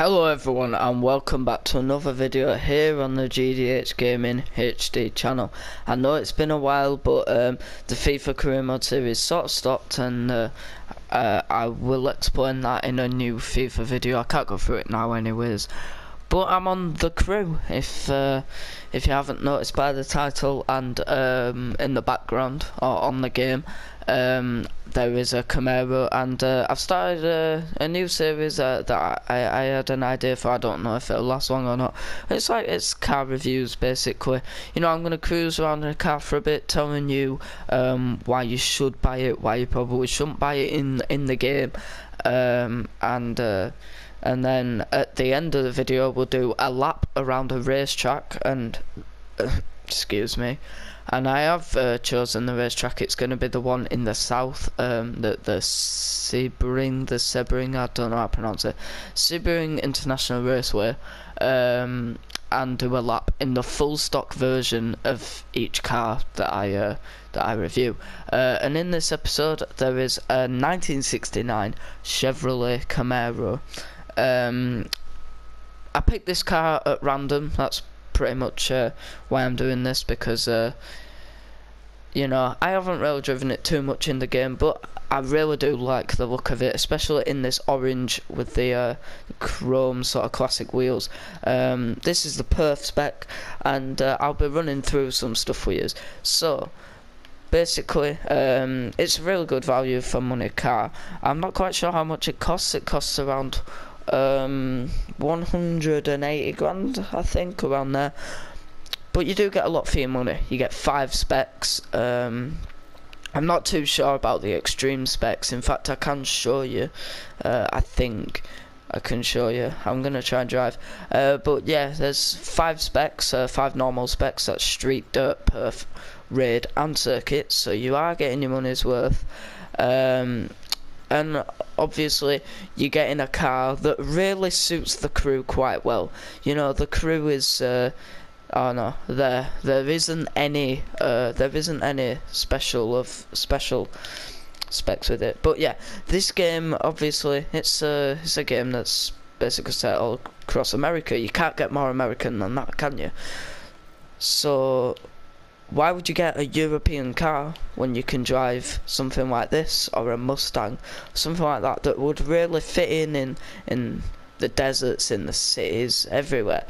Hello everyone and welcome back to another video here on the GDH Gaming HD channel. I know it's been a while, but the FIFA career mode series sort of stopped, and I will explain that in a new FIFA video. I can't go through it now anyways, but I'm on the crew, if you haven't noticed by the title and in the background or on the game. There is a CAMARO, and I've started a new series that I had an idea for. I don't know if it'll last long or not. It's car reviews basically. You know, I'm gonna cruise around in a car for a bit, telling you why you should buy it, why you probably shouldn't buy it in the game, and then at the end of the video we'll do a lap around a racetrack, and excuse me. And I have chosen the racetrack. It's going to be the one in the south, the Sebring, I don't know how to pronounce it, Sebring International Raceway, and do a lap in the full stock version of each car that I review. And in this episode there is a 1969 Chevrolet Camaro. I picked this car at random. That's pretty much why I'm doing this, because you know, I haven't really driven it too much in the game, but I really do like the look of it, especially in this orange with the chrome sort of classic wheels. This is the perf spec, and I'll be running through some stuff with you. So basically, it's a really good value for money car. I'm not quite sure how much it costs. It costs around 180 grand, I think, around there. But you do get a lot for your money. You get 5 specs. I'm not too sure about the extreme specs. In fact, I can show you. I think I can show you. I'm gonna try and drive. But yeah, there's 5 specs, 5 normal specs. That's street, dirt, perf, raid, and circuit. So you are getting your money's worth. And obviously you're getting a car that really suits the crew quite well. You know, the crew is oh no, there isn't any special specs with it. But yeah, this game, obviously it's a game that's basically set all across America. You can't get more American than that, can you? So why would you get a European car when you can drive something like this, or a Mustang, something like that would really fit in the deserts, in the cities, everywhere?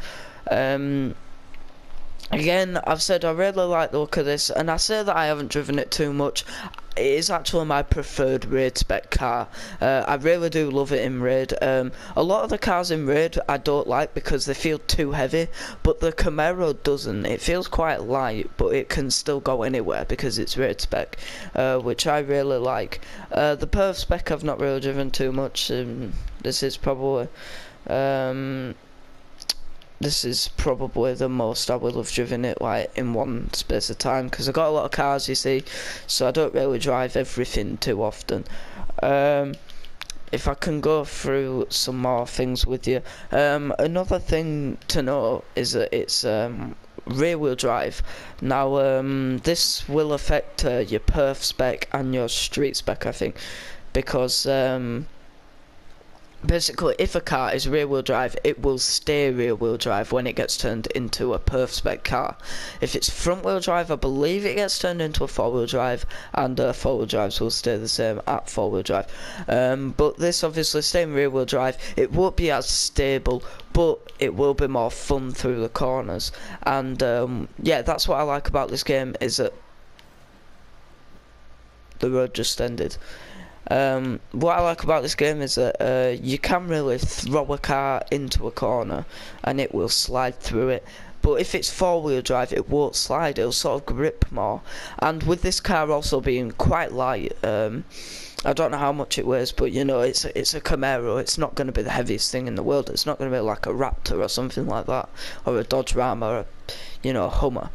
Again, I've said I really like the look of this, and I say that I haven't driven it too much. It is actually my preferred raid spec car. I really do love it in raid. A lot of the cars in raid I don't like because they feel too heavy, but the Camaro doesn't. It feels quite light, but it can still go anywhere because it's raid spec, which I really like. The perf spec I've not really driven too much. This is probably the most I will have driven it, like, in one space of time, because I've got a lot of cars, you see, so I don't really drive everything too often. If I can go through some more things with you, another thing to know is that it's rear wheel drive. Now this will affect your perf spec and your street spec, I think, because basically, if a car is rear wheel drive, it will stay rear wheel drive when it gets turned into a perf spec car. If it's front wheel drive, I believe it gets turned into a 4-wheel drive, and 4-wheel drives will stay the same at 4-wheel drive. But this, obviously, staying rear wheel drive, it won't be as stable, but it will be more fun through the corners. And yeah, that's what I like about this game, is that the road just ended. What I like about this game is that you can really throw a car into a corner and it will slide through it. But if it's 4-wheel drive, it won't slide, it'll sort of grip more. And with this car also being quite light, I don't know how much it weighs, but you know, it's a Camaro. It's not going to be the heaviest thing in the world. It's not going to be like a Raptor or something like that, or a Dodge Ram, or a, you know, Hummer.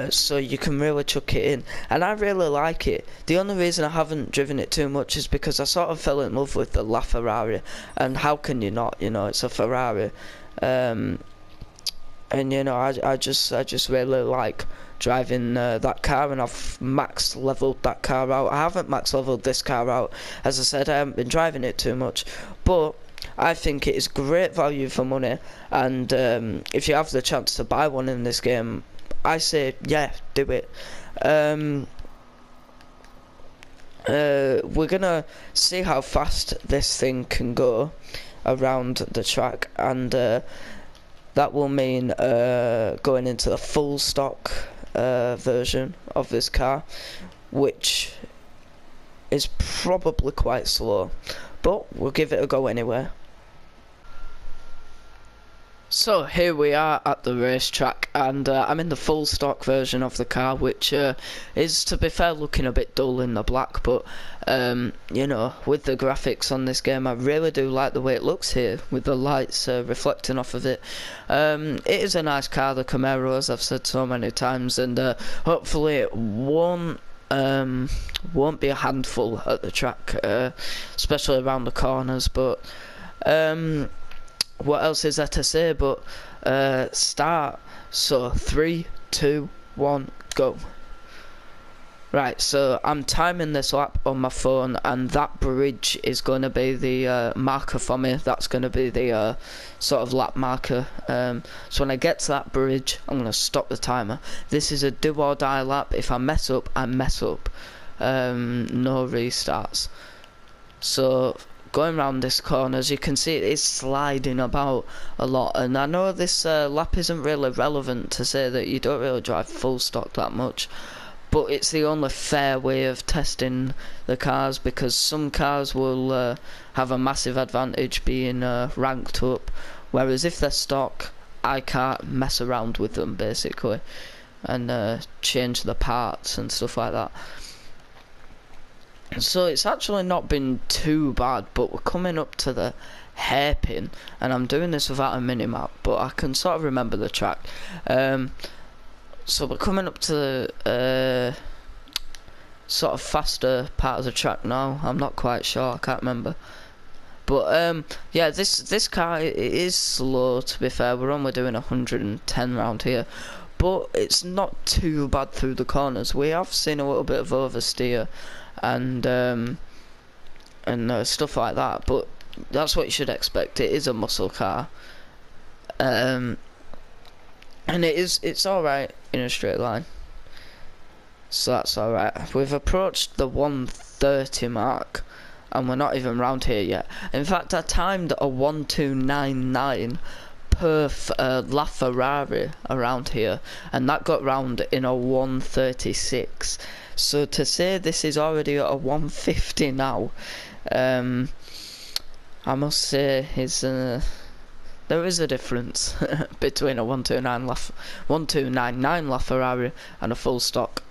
So you can really chuck it in, and I really like it. The only reason I haven't driven it too much is because I sort of fell in love with the LaFerrari, and how can you not? You know, it's a Ferrari, and you know, I just really like driving that car, and I've max leveled that car out. I haven't max leveled this car out, as I said. I haven't been driving it too much, but I think it is great value for money, and if you have the chance to buy one in this game, I say yeah, do it. We're gonna see how fast this thing can go around the track, and that will mean going into the full stock version of this car, which is probably quite slow, but we'll give it a go anyway. So here we are at the racetrack, and I'm in the full stock version of the car, which is, to be fair, looking a bit dull in the black, but you know, with the graphics on this game, I really do like the way it looks here, with the lights reflecting off of it. It is a nice car, the Camaro, as I've said so many times, and hopefully it won't be a handful at the track, especially around the corners, but what else is there to say but start. So 3, 2, 1, go. Right, so I'm timing this lap on my phone, and that bridge is going to be the marker for me. That's going to be the sort of lap marker. So when I get to that bridge, I'm going to stop the timer. This is a do or die lap. If I mess up, I mess up. No restarts. So going around this corner, as you can see, it is sliding about a lot, and I know this lap isn't really relevant to say that you don't really drive full stock that much, but it's the only fair way of testing the cars, because some cars will have a massive advantage being ranked up, whereas if they're stock, I can't mess around with them basically and change the parts and stuff like that. So it's actually not been too bad, but we're coming up to the hairpin, and I'm doing this without a minimap, but I can sort of remember the track. So we're coming up to the sort of faster part of the track now. I'm not quite sure, I can't remember. But yeah, this car, it is slow, to be fair. We're only doing 110 round here, but it's not too bad through the corners. We have seen a little bit of oversteer and stuff like that, but that's what you should expect. It is a muscle car, and it's alright in a straight line, so that's alright. We've approached the 130 mark, and we're not even round here yet. In fact, I timed a 1299 per LaFerrari around here, and that got round in a 136. So to say this is already at a 150 now, I must say there is a difference between a 1299 LaFerrari and a full stock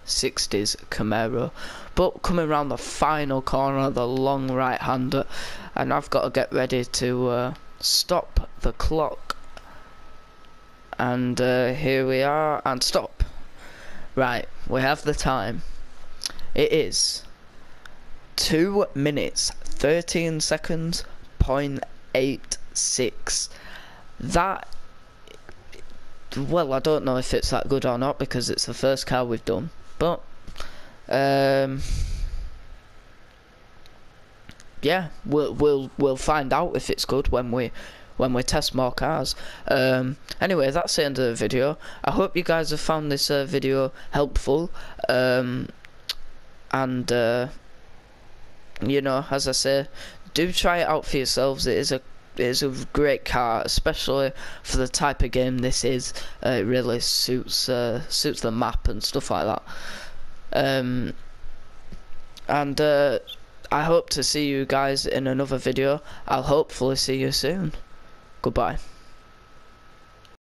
60s Camaro. But coming around the final corner, the long right hander, and I've got to get ready to stop the clock, and here we are, and stop. Right, we have the time. It is 2 minutes 13 seconds .86. That, well, I don't know if it's that good or not, because it's the first car we've done, but yeah, we'll find out if it's good when we test more cars. Anyway, that's the end of the video. I hope you guys have found this video helpful, and you know, as I say, do try it out for yourselves. It is a great car, especially for the type of game this is. It really suits the map and stuff like that. And I hope to see you guys in another video. I'll hopefully see you soon. Goodbye.